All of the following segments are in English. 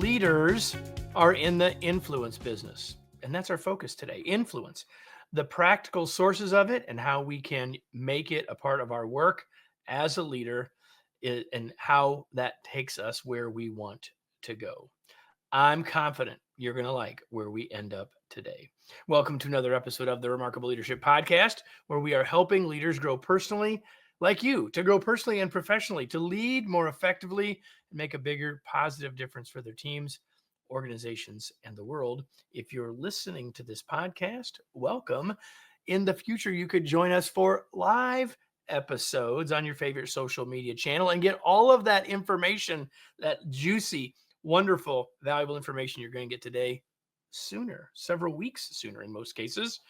leaders are in the influence business. And that's our focus today, influence, the practical sources of it and how we can make it a part of our work as a leader and how that takes us where we want to go. I'm confident you're going to like where we end up today. Welcome to another episode of the Remarkable Leadership Podcast, where we are helping leaders grow personally, like you, to grow personally and professionally, to lead more effectively and make a bigger positive difference for their teams, organizations, and the world. If you're listening to this podcast, welcome. In the future, you could join us for live episodes on your favorite social media channel and get all of that information, that juicy, wonderful, valuable information you're going to get today sooner, several weeks sooner in most cases.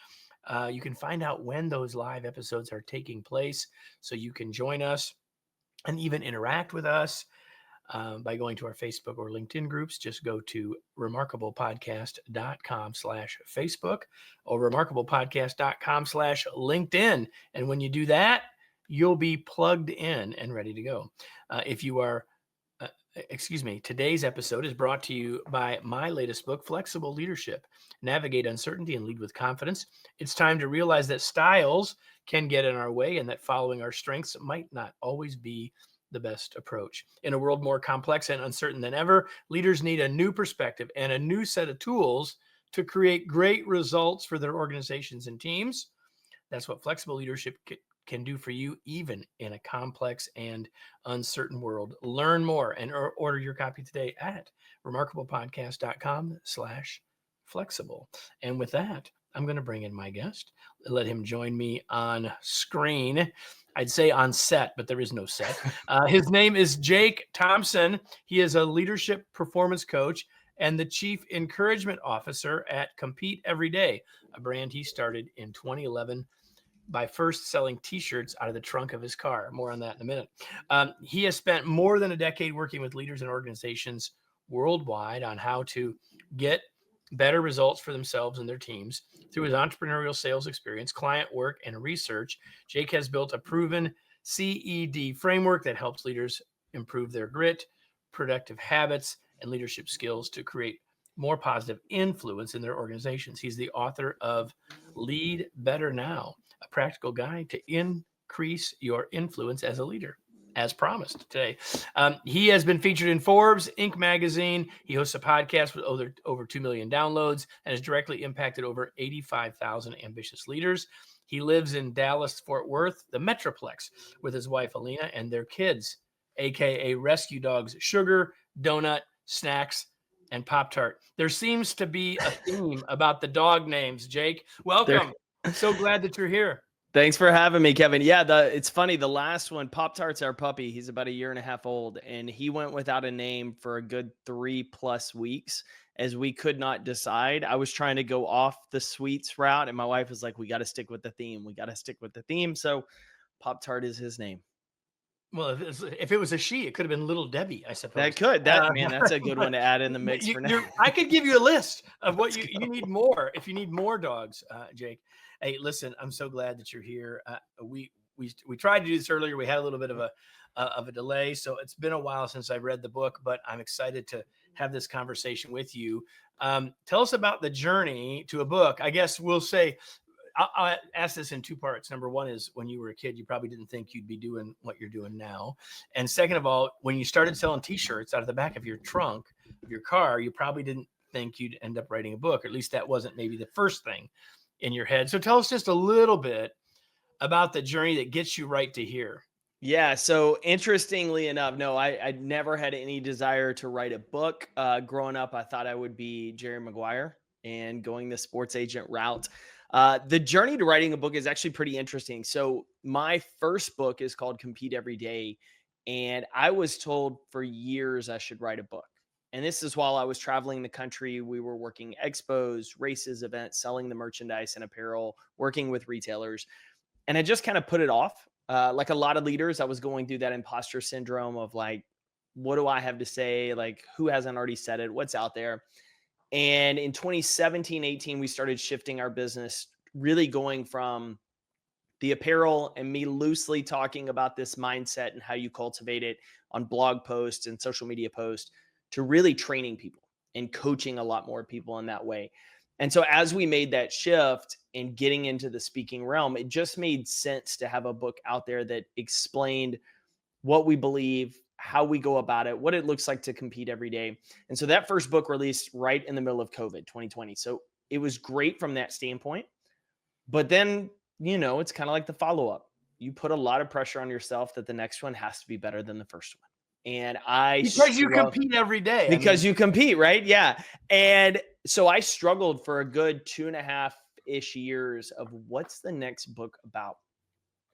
You can find out when those live episodes are taking place so you can join us and even interact with us by going to our Facebook or LinkedIn groups. Just go to remarkablepodcast.com/Facebook or remarkablepodcast.com/LinkedIn. And when you do that, you'll be plugged in and ready to go. Today's episode is brought to you by my latest book, Flexible Leadership, Navigate Uncertainty and Lead with Confidence. It's time to realize that styles can get in our way and that following our strengths might not always be the best approach. In a world more complex and uncertain than ever, leaders need a new perspective and a new set of tools to create great results for their organizations and teams. That's what flexible leadership can do for you, even in a complex and uncertain world. Learn more and order your copy today at remarkablepodcast.com/flexible. And with that, I'm going to bring in my guest, let him join me on screen. I'd say on set, but there is no set. His name is Jake Thompson. He is a leadership performance coach and the Chief Encouragement Officer at Compete Every Day, a brand he started in 2011 by first selling t-shirts out of the trunk of his car. More on that in a minute. He has spent more than a decade working with leaders and organizations worldwide on how to get better results for themselves and their teams. Through his entrepreneurial sales experience, client work, and research, Jake has built a proven CED framework that helps leaders improve their grit, productive habits, and leadership skills to create more positive influence in their organizations. He's the author of Lead Better Now, a practical guide to increase your influence as a leader, as promised today. He has been featured in Forbes, Inc. magazine. He hosts a podcast with over 2 million downloads and has directly impacted over 85,000 ambitious leaders. He lives in Dallas, Fort Worth, the Metroplex, with his wife, Alina, and their kids, aka rescue dogs, Sugar, Donut, Snacks, and Pop-Tart. There seems to be a theme about the dog names. Jake, welcome. So glad that you're here. Thanks for having me, Kevin. Yeah, it's funny. The last one, Pop-Tart's our puppy. He's about 1.5 years old, and he went without a name for a good 3+ weeks as we could not decide. I was trying to go off the sweets route, and my wife was like, we got to stick with the theme. So Pop-Tart is his name. Well, if it was a she, it could have been Little Debbie, I suppose. That could. Man, that's a good one to add in the mix for now. I could give you a list of what you need more if you need more dogs, Jake. Hey, listen, I'm so glad that you're here. We tried to do this earlier. We had a little bit of a delay, so it's been a while since I've read the book, but I'm excited to have this conversation with you. Tell us about the journey to a book. I guess we'll say, I'll ask this in two parts. Number one is, when you were a kid, you probably didn't think you'd be doing what you're doing now. And second of all, when you started selling t-shirts out of the back of your trunk of your car, you probably didn't think you'd end up writing a book, or at least that wasn't maybe the first thing in your head. So tell us just a little bit about the journey that gets you right to here. Yeah. So interestingly enough, no, I never had any desire to write a book. Growing up, I thought I would be Jerry Maguire and going the sports agent route. The journey to writing a book is actually pretty interesting. So my first book is called Compete Every Day. And I was told for years I should write a book. And this is while I was traveling the country. We were working expos, races, events, selling the merchandise and apparel, working with retailers. And I just kind of put it off. Like a lot of leaders, I was going through that imposter syndrome of like, what do I have to say? Like, who hasn't already said it? What's out there? And in 2017, 18, we started shifting our business, really going from the apparel and me loosely talking about this mindset and how you cultivate it on blog posts and social media posts to really training people. and coaching a lot more people in that way. And so as we made that shift and getting into the speaking realm, it just made sense to have a book out there that explained what we believe, how we go about it, what it looks like to compete every day. And so that first book released right in the middle of COVID 2020. So it was great from that standpoint. But then, it's kind of like the follow up. You put a lot of pressure on yourself that the next one has to be better than the first one. And Because you compete every day. Because you compete, right? Yeah. And so I struggled for a good 2.5-ish years of what's the next book about.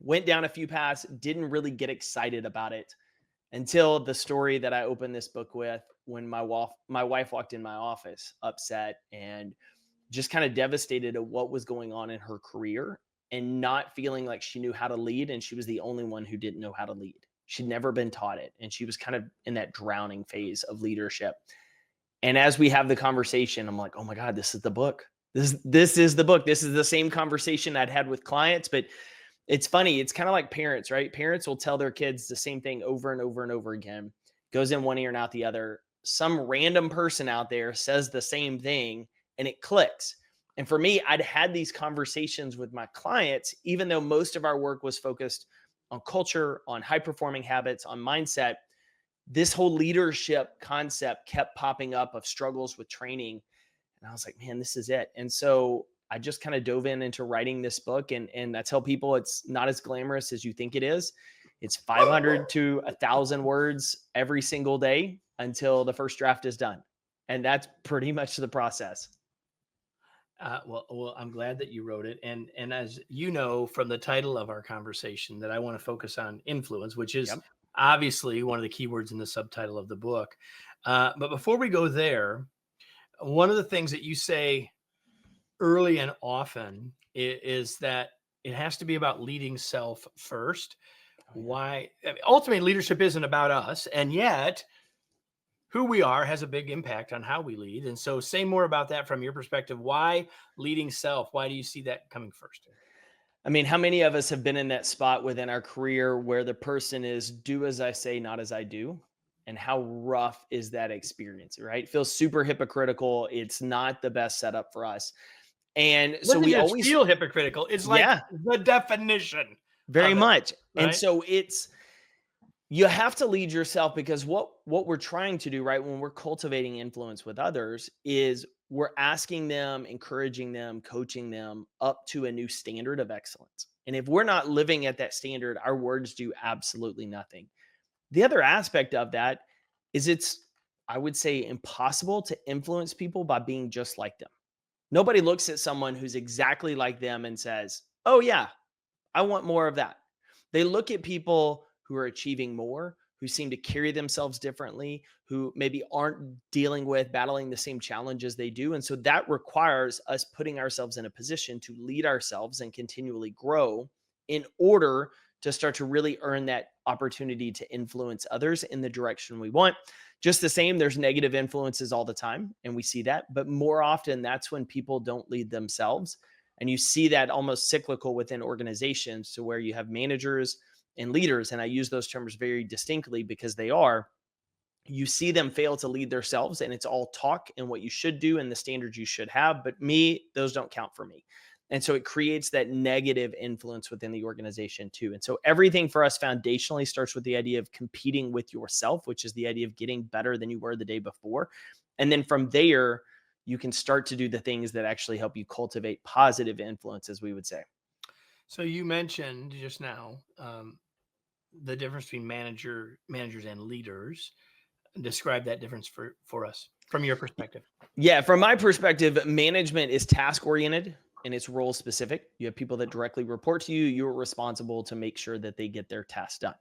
Went down a few paths, didn't really get excited about it until the story that I opened this book with, when my wife walked in my office upset and just kind of devastated at what was going on in her career and not feeling like she knew how to lead. And she was the only one who didn't know how to lead. She'd never been taught it. And she was kind of in that drowning phase of leadership. And as we have the conversation, I'm like, oh my God, this is the book. This is the book. This is the same conversation I'd had with clients, but it's funny. It's kind of like parents, right? Parents will tell their kids the same thing over and over and over again. Goes in one ear and out the other. Some random person out there says the same thing and it clicks. And for me, I'd had these conversations with my clients, even though most of our work was focused on culture, on high performing habits, on mindset. This whole leadership concept kept popping up of struggles with training. And I was like, man, this is it. And so I just kind of dove into writing this book. And I tell people it's not as glamorous as you think it is. It's 500 to 1,000 words every single day until the first draft is done. And that's pretty much the process. Well, I'm glad that you wrote it. And as you know, from the title of our conversation, that I want to focus on influence, which is obviously one of the key words in the subtitle of the book. But before we go there, one of the things that you say early and often is that it has to be about leading self first. Why? I mean, ultimately, leadership isn't about us. And yet, who we are has a big impact on how we lead. And so say more about that from your perspective. Why leading self? Why do you see that coming first? I mean, how many of us have been in that spot within our career where the person is do as I say, not as I do? And how rough is that experience, right? It feels super hypocritical. It's not the best setup for us. And so we always feel hypocritical. It's like the definition. Very much. Right? And so you have to lead yourself, because what we're trying to do, right, when we're cultivating influence with others, is we're asking them, encouraging them, coaching them up to a new standard of excellence. And if we're not living at that standard, our words do absolutely nothing. The other aspect of that is it's, I would say, impossible to influence people by being just like them. Nobody looks at someone who's exactly like them and says, oh yeah, I want more of that. They look at people who are achieving more, who seem to carry themselves differently, who maybe aren't battling the same challenges they do. And so that requires us putting ourselves in a position to lead ourselves and continually grow in order to start to really earn that opportunity to influence others in the direction we want. Just the same, there's negative influences all the time, and we see that. But more often, that's when people don't lead themselves. And you see that almost cyclical within organizations, to where you have managers and leaders, and I use those terms very distinctly because you see them fail to lead themselves, and it's all talk and what you should do and the standards you should have. But those don't count for me. And so it creates that negative influence within the organization too. And so everything for us foundationally starts with the idea of competing with yourself, which is the idea of getting better than you were the day before. And then from there, you can start to do the things that actually help you cultivate positive influence, as we would say. So you mentioned just now the difference between managers and leaders. Describe that difference for us from your perspective. Yeah, from my perspective, management is task-oriented and it's role-specific. You have people that directly report to you. You're responsible to make sure that they get their tasks done.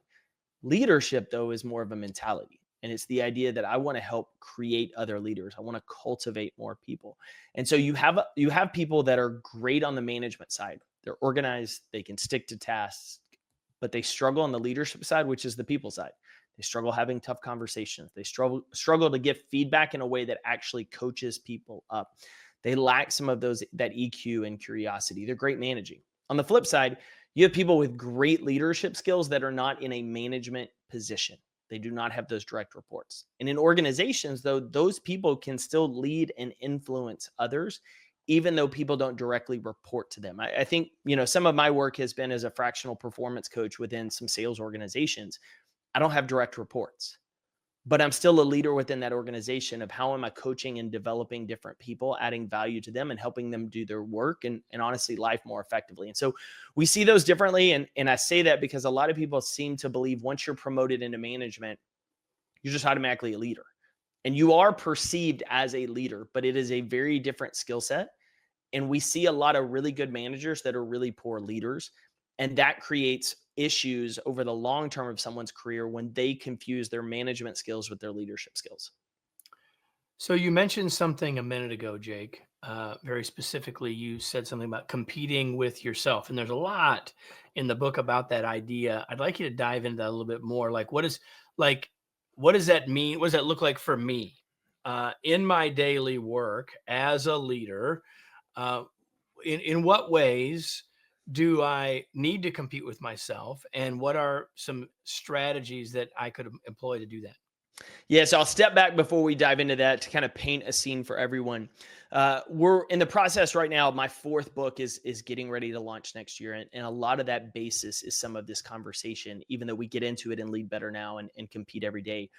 Leadership, though, is more of a mentality. And it's the idea that I want to help create other leaders. I want to cultivate more people. And so you have people that are great on the management side. They're organized, they can stick to tasks, but they struggle on the leadership side, which is the people side. They struggle having tough conversations. They struggle to give feedback in a way that actually coaches people up. They lack some of that EQ and curiosity. They're great managing. On the flip side, you have people with great leadership skills that are not in a management position. They do not have those direct reports. And in organizations, though, those people can still lead and influence others, even though people don't directly report to them. I think, some of my work has been as a fractional performance coach within some sales organizations. I don't have direct reports, but I'm still a leader within that organization of how am I coaching and developing different people, adding value to them and helping them do their work and honestly life more effectively. And so we see those differently. And I say that because a lot of people seem to believe once you're promoted into management, you're just automatically a leader. And you are perceived as a leader, but it is a very different skill set. And we see a lot of really good managers that are really poor leaders. And that creates issues over the long term of someone's career when they confuse their management skills with their leadership skills. So you mentioned something a minute ago, Jake. Very specifically, you said something about competing with yourself. And there's a lot in the book about that idea. I'd like you to dive into that a little bit more. What does that mean? What does that look like for me in my daily work as a leader? In what ways do I need to compete with myself? And what are some strategies that I could employ to do that? Yeah, so I'll step back before we dive into that to kind of paint a scene for everyone. We're in the process right now. My fourth book is getting ready to launch next year, and a lot of that basis is some of this conversation. Even though we get into it and lead better now and compete every day,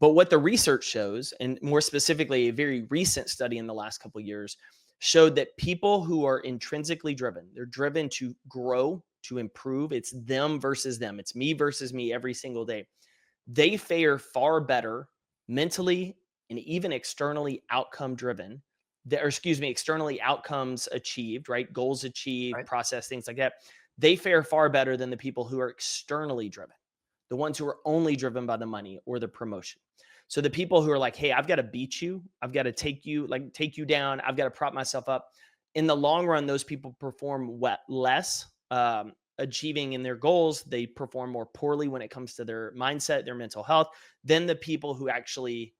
but what the research shows, and more specifically, a very recent study in the last couple of years, showed that people who are intrinsically driven, they're driven to grow, to improve. It's them versus them. It's me versus me every single day. They fare far better mentally and even externally outcome driven, externally outcomes achieved, right? Goals achieved, Right. process, things like that. They fare far better than the people who are externally driven, the ones who are only driven by the money or the promotion. So the people who are like, hey, I've got to beat you, I've got to take you down, I've got to prop myself up. In the long run, those people perform less. Achieving in their goals, they perform more poorly when it comes to their mindset, their mental health, than the people who actually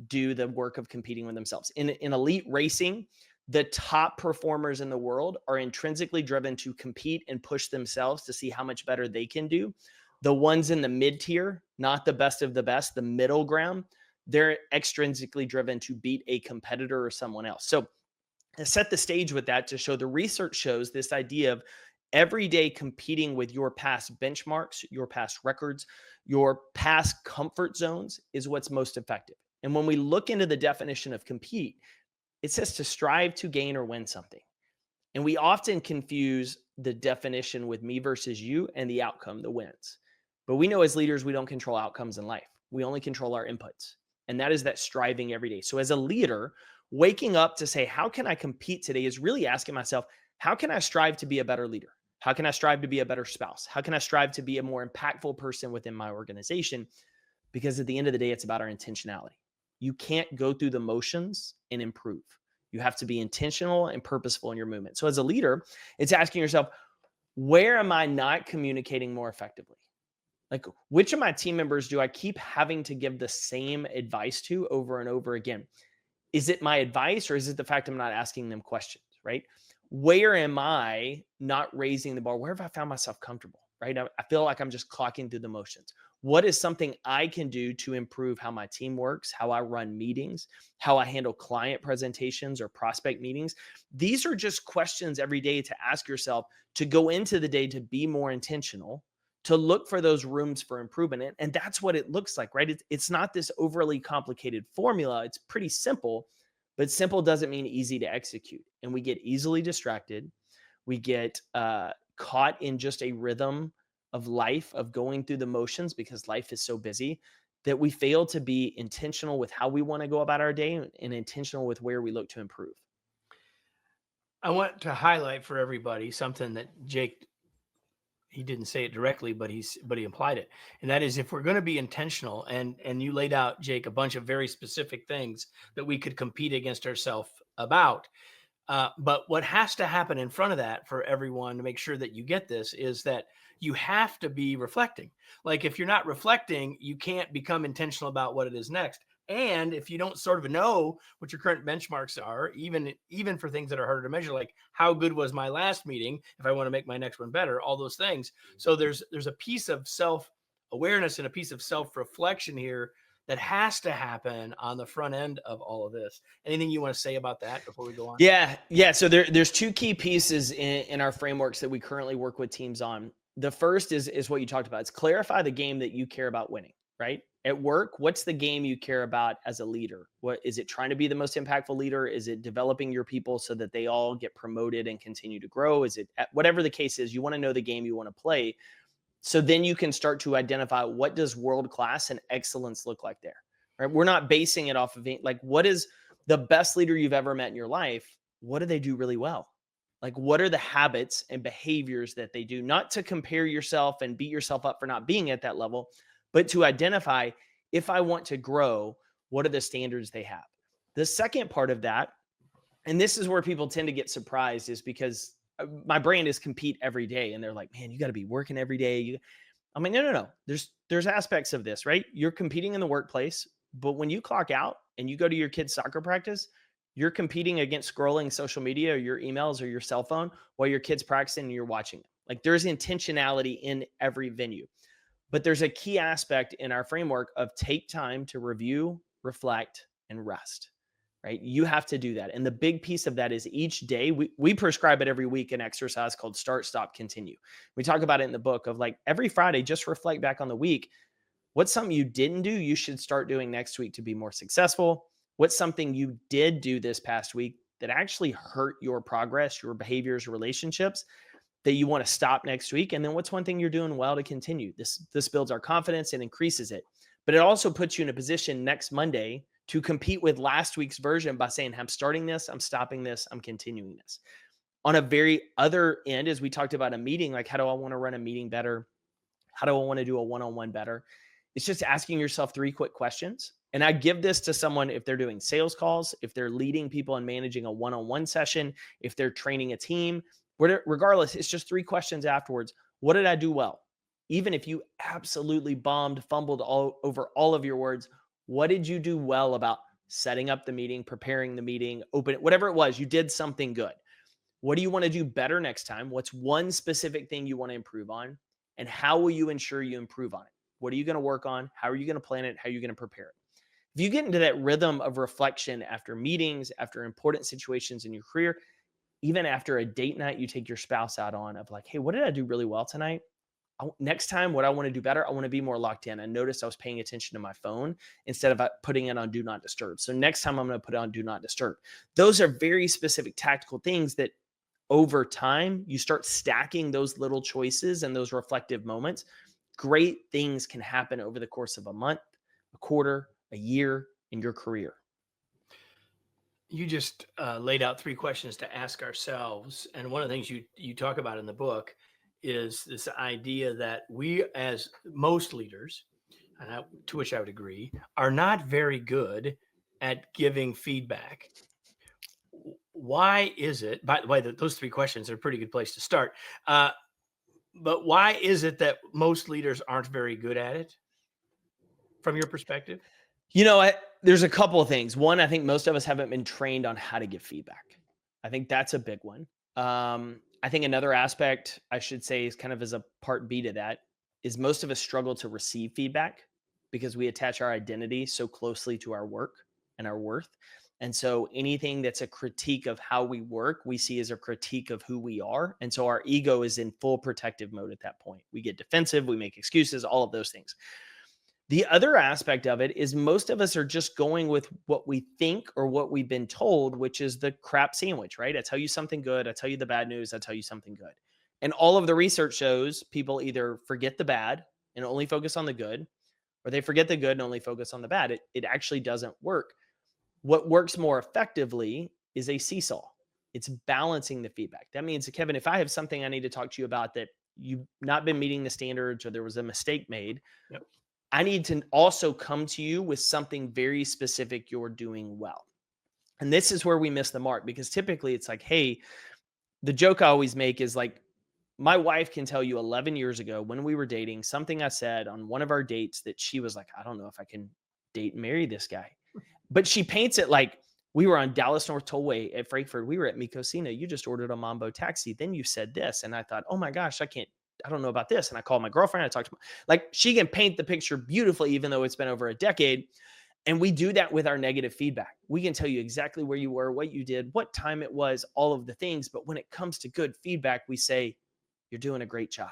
do the work of competing with themselves. In elite racing, the top performers in the world are intrinsically driven to compete and push themselves to see how much better they can do. The ones in the mid tier, not the best of the best, the middle ground, they're extrinsically driven to beat a competitor or someone else. So to set the stage with that, to show the research shows this idea of every day competing with your past benchmarks, your past records, your past comfort zones is what's most effective. And when we look into the definition of compete, it says to strive to gain or win something. And we often confuse the definition with me versus you and the outcome, the wins. But we know as leaders, we don't control outcomes in life. We only control our inputs. And that is that striving every day. So as a leader, waking up to say, how can I compete today is really asking myself, how can I strive to be a better leader? How can I strive to be a better spouse? How can I strive to be a more impactful person within my organization? Because at the end of the day, it's about our intentionality. You can't go through the motions and improve. You have to be intentional and purposeful in your movement. So as a leader, it's asking yourself, where am I not communicating more effectively? Like, which of my team members do I keep having to give the same advice to over and over again? Is it my advice or is it the fact I'm not asking them questions, right? Where am I not raising the bar? Where have I found myself comfortable, right? I feel like I'm just clocking through the motions. What is something I can do to improve how my team works, how I run meetings, how I handle client presentations or prospect meetings? These are just questions every day to ask yourself, to go into the day to be more intentional, to look for those rooms for improvement. And that's what it looks like, right? It's not this overly complicated formula. It's pretty simple, but simple doesn't mean easy to execute. And we get easily distracted. We get caught in just a rhythm of life, of going through the motions because life is so busy that we fail to be intentional with how we want to go about our day and intentional with where we look to improve. I want to highlight for everybody something that Jake, he didn't say it directly, but he implied it. And that is, if we're going to be intentional, and you laid out, Jake, a bunch of very specific things that we could compete against ourselves about. But what has to happen in front of that for everyone to make sure that you get this is that you have to be reflecting. Like, if you're not reflecting, you can't become intentional about what it is next. And if you don't sort of know what your current benchmarks are, even for things that are harder to measure, like how good was my last meeting, if I want to make my next one better, all those things. So there's a piece of self awareness and a piece of self-reflection here that has to happen on the front end of all of this. Anything you want to say about that before we go on? Yeah. So there's two key pieces in our frameworks that we currently work with teams on. The first is what you talked about. It's clarify the game that you care about winning, right? At work, what's the game you care about as a leader? What is it, trying to be the most impactful leader? Is it developing your people so that they all get promoted and continue to grow? Is it whatever the case is, you want to know the game you want to play. So then you can start to identify, what does world-class and excellence look like there, right? We're not basing it off of like, what is the best leader you've ever met in your life? What do they do really well? Like, what are the habits and behaviors that they do? Not to compare yourself and beat yourself up for not being at that level, but to identify, if I want to grow, what are the standards they have? The second part of that, and this is where people tend to get surprised, is because my brand is compete every day. And they're like, man, you got to be working every day. I'm like, no. There's aspects of this, right? You're competing in the workplace, but when you clock out and you go to your kid's soccer practice, you're competing against scrolling social media or your emails or your cell phone while your kid's practicing and you're watching it. Like, there's intentionality in every venue. But there's a key aspect in our framework of take time to review, reflect, and rest, right? You have to do that. And the big piece of that is each day, we prescribe it every week, an exercise called start, stop, continue. We talk about it in the book of like every Friday, just reflect back on the week. What's something you didn't do you should start doing next week to be more successful? What's something you did do this past week that actually hurt your progress, your behaviors, relationships, that you want to stop next week? And then what's one thing you're doing well to continue? This builds our confidence and increases it. But it also puts you in a position next Monday to compete with last week's version by saying, I'm starting this, I'm stopping this, I'm continuing this. On a very other end, as we talked about a meeting, like, how do I want to run a meeting better? How do I want to do a one-on-one better? It's just asking yourself 3 quick questions. And I give this to someone if they're doing sales calls, if they're leading people and managing a one-on-one session, if they're training a team, regardless, it's just 3 questions afterwards. What did I do well? Even if you absolutely bombed, fumbled over all of your words, what did you do well about setting up the meeting, preparing the meeting, whatever it was, you did something good. What do you want to do better next time? What's one specific thing you want to improve on? And how will you ensure you improve on it? What are you going to work on? How are you going to plan it? How are you going to prepare it? If you get into that rhythm of reflection after meetings, after important situations in your career, even after a date night you take your spouse out on, of like, hey, what did I do really well tonight? Next time, what I want to do better, I want to be more locked in. I noticed I was paying attention to my phone instead of putting it on do not disturb. So next time I'm going to put it on do not disturb. Those are very specific tactical things that over time, you start stacking those little choices and those reflective moments. Great things can happen over the course of a month, a quarter, a year in your career. You just laid out 3 questions to ask ourselves. And one of the things you talk about in the book is this idea that we, as most leaders, and to which I would agree, are not very good at giving feedback. Why is it, by the way, those 3 questions are a pretty good place to start. But why is it that most leaders aren't very good at it from your perspective? There's a couple of things. One, I think most of us haven't been trained on how to give feedback. I think that's a big one. I think another aspect I should say is kind of as a part B to that is most of us struggle to receive feedback because we attach our identity so closely to our work and our worth. And so anything that's a critique of how we work, we see as a critique of who we are. And so our ego is in full protective mode at that point. We get defensive, we make excuses, all of those things. The other aspect of it is most of us are just going with what we think or what we've been told, which is the crap sandwich, right? I tell you something good, I tell you the bad news, I tell you something good. And all of the research shows people either forget the bad and only focus on the good, or they forget the good and only focus on the bad. It actually doesn't work. What works more effectively is a seesaw. It's balancing the feedback. That means, Kevin, if I have something I need to talk to you about that you've not been meeting the standards or there was a mistake made, Yep. I need to also come to you with something very specific you're doing well. And this is where we miss the mark, because typically it's like, hey, the joke I always make is like, my wife can tell you 11 years ago when we were dating, something I said on one of our dates that she was like, I don't know if I can date and marry this guy. But she paints it like, we were on Dallas North Tollway at Frankfurt. We were at Mikosina. You just ordered a Mambo taxi. Then you said this. And I thought, oh my gosh, I can't I don't know about this. And I called my girlfriend. I talked to like, she can paint the picture beautifully, even though it's been over a decade. And we do that with our negative feedback. We can tell you exactly where you were, what you did, what time it was, all of the things. But when it comes to good feedback, we say, you're doing a great job.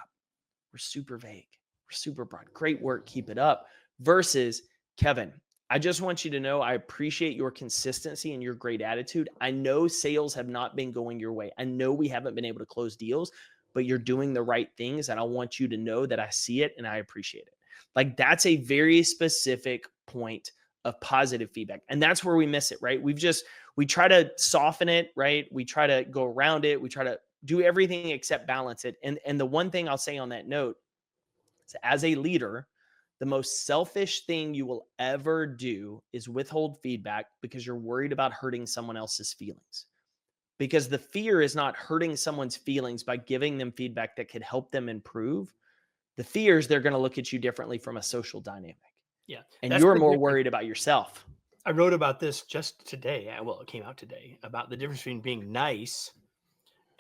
We're super vague. We're super broad. Great work. Keep it up. Versus, Kevin, I just want you to know I appreciate your consistency and your great attitude. I know sales have not been going your way. I know we haven't been able to close deals, but you're doing the right things. And I want you to know that I see it and I appreciate it. Like, that's a very specific point of positive feedback. And that's where we miss it, right? We try to soften it, right? We try to go around it. We try to do everything except balance it. And the one thing I'll say on that note is, as a leader, the most selfish thing you will ever do is withhold feedback because you're worried about hurting someone else's feelings. Because the fear is not hurting someone's feelings by giving them feedback that could help them improve. The fear is they're going to look at you differently from a social dynamic. Yeah. And you're more worried about yourself. I wrote about this just today. Well, it came out today, about the difference between being nice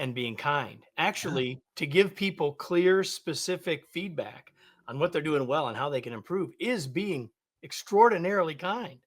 and being kind. Actually, to give people clear, specific feedback on what they're doing well and how they can improve is being extraordinarily kind.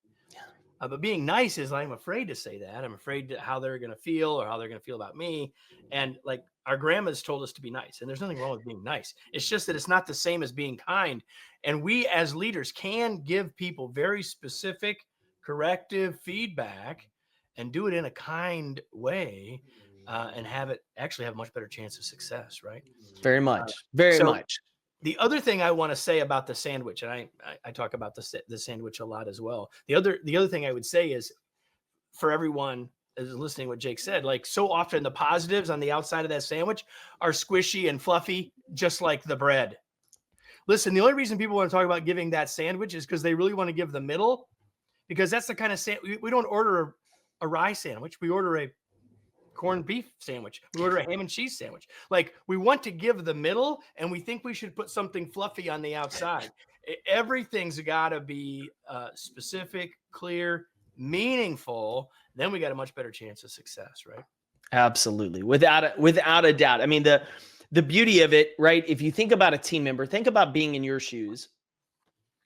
But being nice is, I'm afraid to say that. I'm afraid to how they're going to feel or how they're going to feel about me. And like, our grandmas told us to be nice, and there's nothing wrong with being nice. It's just that it's not the same as being kind. And we as leaders can give people very specific corrective feedback and do it in a kind way, and have it actually have a much better chance of success, right? Very much. Very much. The other thing I want to say about the sandwich, and I talk about the sandwich a lot as well. The other thing I would say is, for everyone is listening what Jake said, like, so often the positives on the outside of that sandwich are squishy and fluffy, just like the bread. Listen, the only reason people want to talk about giving that sandwich is because they really want to give the middle, because that's the kind of we don't order a rye sandwich. We order a corned beef sandwich. We order a ham and cheese sandwich. Like, we want to give the middle, and we think we should put something fluffy on the outside. Everything's got to be specific, clear, meaningful. Then we got a much better chance of success, right? Absolutely. Without a doubt. I mean, the beauty of it, right? If you think about a team member, think about being in your shoes.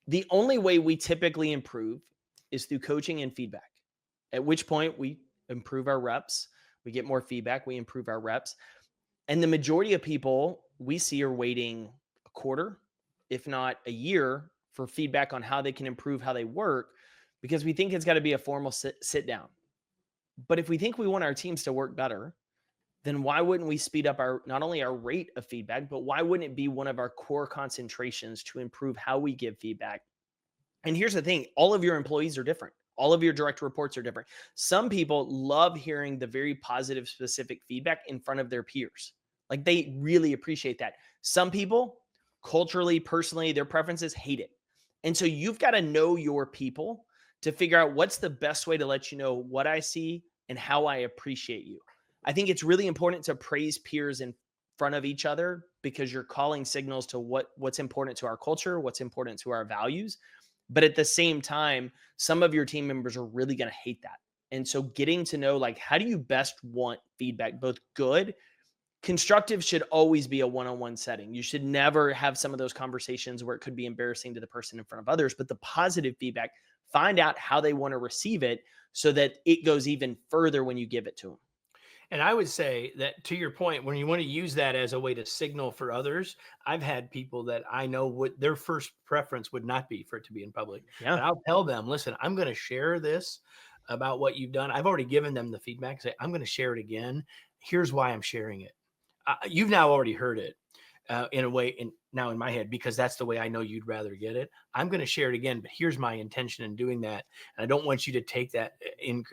The only way we typically improve is through coaching and feedback, at which point we improve our reps. We get more feedback. We improve our reps. And the majority of people we see are waiting a quarter, if not a year, for feedback on how they can improve how they work, because we think it's got to be a formal sit down. But if we think we want our teams to work better, then why wouldn't we speed up not only our rate of feedback, but why wouldn't it be one of our core concentrations to improve how we give feedback? And here's the thing, all of your employees are different. All of your direct reports are different. Some people love hearing the very positive, specific feedback in front of their peers. Like, they really appreciate that. Some people, culturally, personally, their preferences, hate it. And so you've got to know your people to figure out what's the best way to let you know what I see and how I appreciate you. I think it's really important to praise peers in front of each other, because you're calling signals to what's important to our culture, what's important to our values. But at the same time, some of your team members are really going to hate that. And so getting to know, like, how do you best want feedback, both good, constructive should always be a one-on-one setting. You should never have some of those conversations where it could be embarrassing to the person in front of others, but the positive feedback, find out how they want to receive it so that it goes even further when you give it to them. And I would say that, to your point, when you want to use that as a way to signal for others, I've had people that I know what their first preference would not be for it to be in public. Yeah. But I'll tell them, listen, I'm going to share this about what you've done. I've already given them the feedback. Say, I'm going to share it again. Here's why I'm sharing it. You've now already heard it in a way, now in my head, because that's the way I know you'd rather get it. I'm going to share it again, but here's my intention in doing that. And I don't want you to take that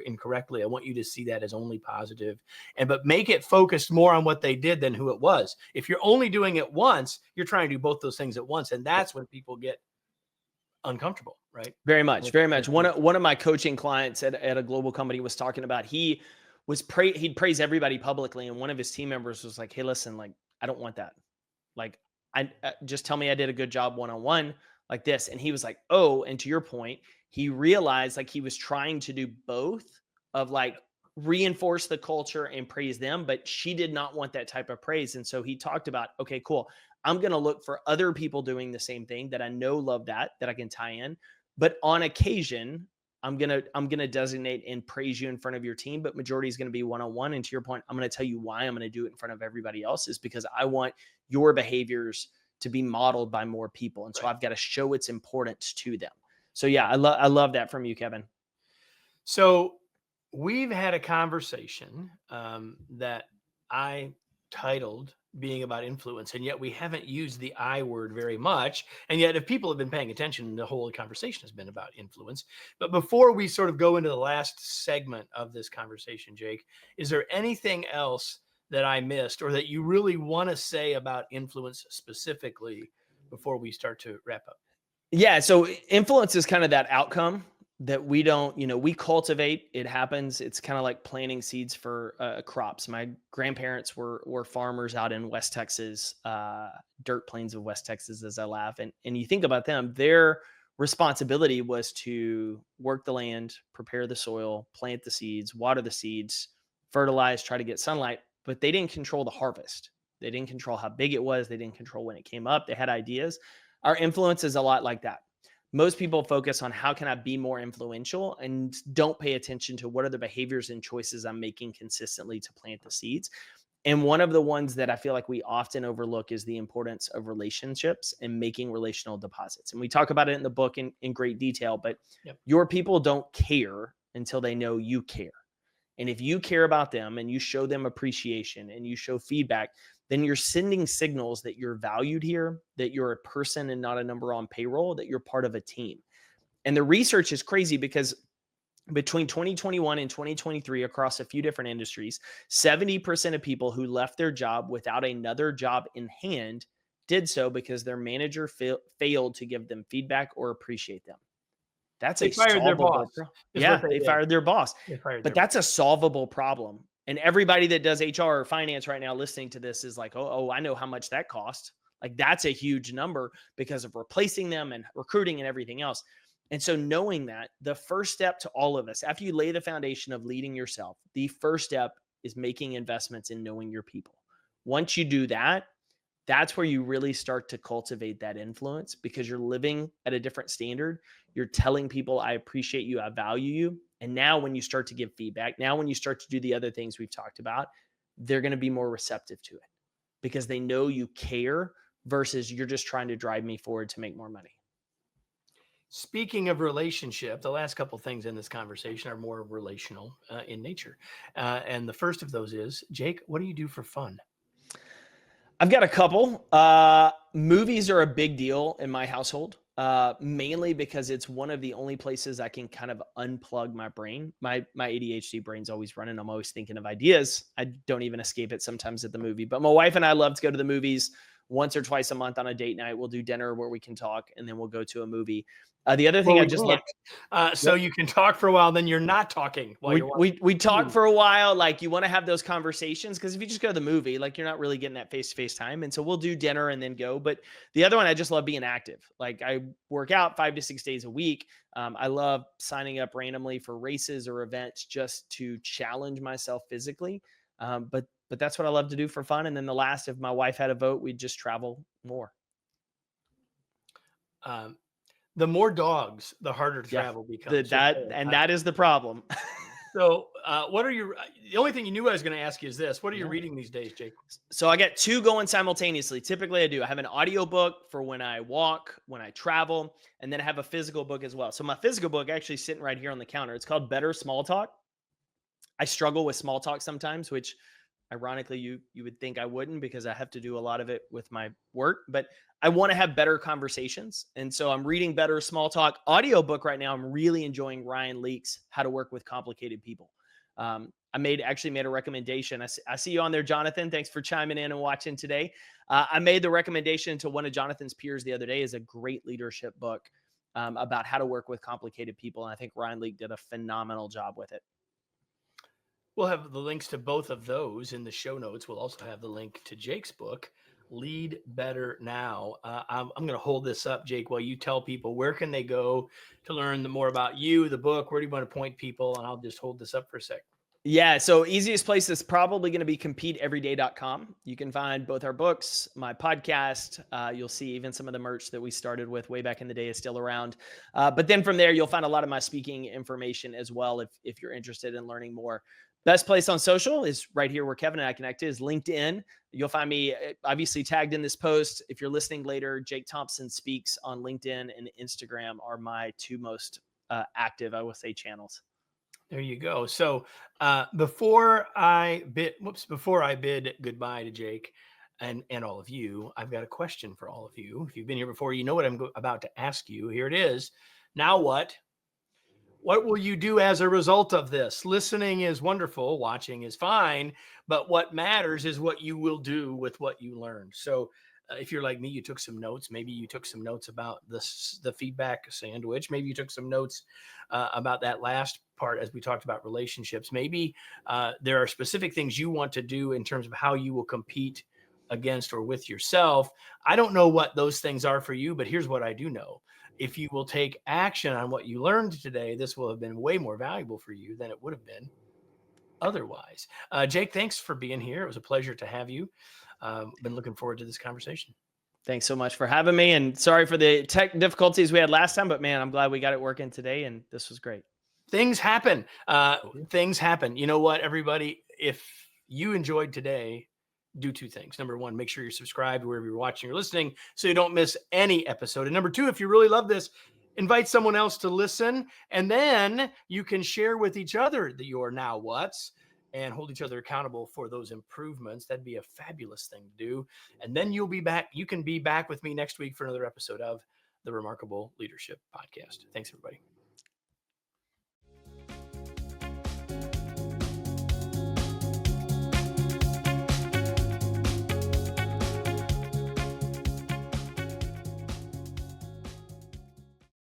incorrectly. I want you to see that as only positive, but make it focused more on what they did than who it was. If you're only doing it once, you're trying to do both those things at once. And that's when people get uncomfortable, right? Very much, very much. One of my coaching clients at a global company was talking about, he'd praise everybody publicly. And one of his team members was like, hey, listen, like, I don't want that. Like, I just tell me I did a good job one-on-one like this. And he was like, oh, and to your point, he realized like he was trying to do both, of like reinforce the culture and praise them, but she did not want that type of praise. And so he talked about, okay, cool. I'm going to look for other people doing the same thing that I know love that I can tie in. But on occasion, I'm gonna designate and praise you in front of your team, but majority is gonna be one-on-one. And to your point, I'm gonna tell you why I'm gonna do it in front of everybody else is because I want your behaviors to be modeled by more people. And so I've got to show its importance to them. So yeah, I love that from you, Kevin. So we've had a conversation that I titled being about influence, and yet we haven't used the I word very much. And yet, if people have been paying attention, the whole conversation has been about influence. But before we sort of go into the last segment of this conversation, Jake, is there anything else that I missed or that you really want to say about influence specifically before we start to wrap up? Yeah. So influence is kind of that outcome that we don't, we cultivate. It happens. It's kind of like planting seeds for crops. My grandparents were farmers out in West Texas, dirt plains of West Texas, as I laugh. And you think about them, their responsibility was to work the land, prepare the soil, plant the seeds, water the seeds, fertilize, try to get sunlight, but they didn't control the harvest. They didn't control how big it was. They didn't control when it came up. They had ideas. Our influence is a lot like that. Most people focus on how can I be more influential and don't pay attention to what are the behaviors and choices I'm making consistently to plant the seeds. And one of the ones that I feel like we often overlook is the importance of relationships and making relational deposits. And we talk about it in the book in great detail, but your people don't care until they know you care. And if you care about them and you show them appreciation and you show feedback, then you're sending signals that you're valued here, that you're a person and not a number on payroll, that you're part of a team. And the research is crazy because between 2021 and 2023, across a few different industries, 70% of people who left their job without another job in hand did so because their manager failed to give them feedback or appreciate them. That's They fired their boss. Yeah, they fired their boss. But that's a solvable problem. And everybody that does HR or finance right now listening to this is like, oh, I know how much that cost. Like that's a huge number because of replacing them and recruiting and everything else. And so knowing that, the first step to all of us, after you lay the foundation of leading yourself, the first step is making investments in knowing your people. Once you do that, that's where you really start to cultivate that influence because you're living at a different standard. You're telling people, I appreciate you, I value you. And now when you start to give feedback, now when you start to do the other things we've talked about, they're going to be more receptive to it because they know you care versus you're just trying to drive me forward to make more money. Speaking of relationship, the last couple of things in this conversation are more relational in nature. And the first of those is, Jake, what do you do for fun? I've got a couple. Movies are a big deal in my household, mainly because it's one of the only places I can kind of unplug my brain. My ADHD brain's always running. I'm always thinking of ideas. I don't even escape it sometimes at the movie. But my wife and I love to go to the movies once or twice a month on a date night. We'll do dinner where we can talk, and then we'll go to a movie. The other thing I just love. So you can talk for a while, then you're not talking while you're watching. We talk for a while. Like you want to have those conversations because if you just go to the movie, like you're not really getting that face-to-face time. And so we'll do dinner and then go. But the other one, I just love being active. Like I work out 5 to 6 days a week. I love signing up randomly for races or events just to challenge myself physically. But that's what I love to do for fun. And then the last, if my wife had a vote, we'd just travel more. The more dogs, the harder travel becomes. That is the problem. So the only thing you knew I was going to ask you is this, what are you reading these days, Jake? So I got 2 going simultaneously. Typically I have an audiobook for when I walk, when I travel, and then I have a physical book as well. So my physical book actually sitting right here on the counter. It's called Better Small Talk. I struggle with small talk sometimes, which ironically, you would think I wouldn't because I have to do a lot of it with my work, but I want to have better conversations. And so I'm reading Better Small Talk audiobook right now. I'm really enjoying Ryan Leake's How to Work with Complicated People. I actually made a recommendation. I see you on there, Jonathan. Thanks for chiming in and watching today. I made the recommendation to one of Jonathan's peers the other day as a great leadership book about how to work with complicated people. And I think Ryan Leake did a phenomenal job with it. We'll have the links to both of those in the show notes. We'll also have the link to Jake's book, Lead Better Now. I'm going to hold this up, Jake, while you tell people where can they go to learn more about you, the book, where do you want to point people? And I'll just hold this up for a sec. Yeah, so easiest place is probably going to be competeeveryday.com. You can find both our books, my podcast. You'll see even some of the merch that we started with way back in the day is still around. But then from there, you'll find a lot of my speaking information as well if you're interested in learning more. Best place on social is right here where Kevin and I connected is LinkedIn. You'll find me obviously tagged in this post. If you're listening later, Jake Thompson Speaks on LinkedIn and Instagram are my two most active, I will say, channels. There you go. So before I bid goodbye to Jake and all of you, I've got a question for all of you. If you've been here before, you know what I'm about to ask you. Here it is. Now what? What will you do as a result of this? Listening is wonderful, watching is fine, but what matters is what you will do with what you learned. So, if you're like me, you took some notes. Maybe you took some notes about the feedback sandwich. Maybe you took some notes about that last part as we talked about relationships. Maybe there are specific things you want to do in terms of how you will compete against or with yourself. I don't know what those things are for you, but here's what I do know: if you will take action on what you learned today, this will have been way more valuable for you than it would have been otherwise. Jake, thanks for being here. It was a pleasure to have you. Been looking forward to this conversation. Thanks so much for having me. And sorry for the tech difficulties we had last time, but man, I'm glad we got it working today. And this was great. Things happen. Things happen. You know what, everybody? If you enjoyed today, do two things. Number one, make sure you're subscribed wherever you're watching or listening so you don't miss any episode. And number two, if you really love this, invite someone else to listen. And then you can share with each other that your now what's and hold each other accountable for those improvements. That'd be a fabulous thing to do. And then you'll be back. You can be back with me next week for another episode of the Remarkable Leadership Podcast. Thanks, everybody.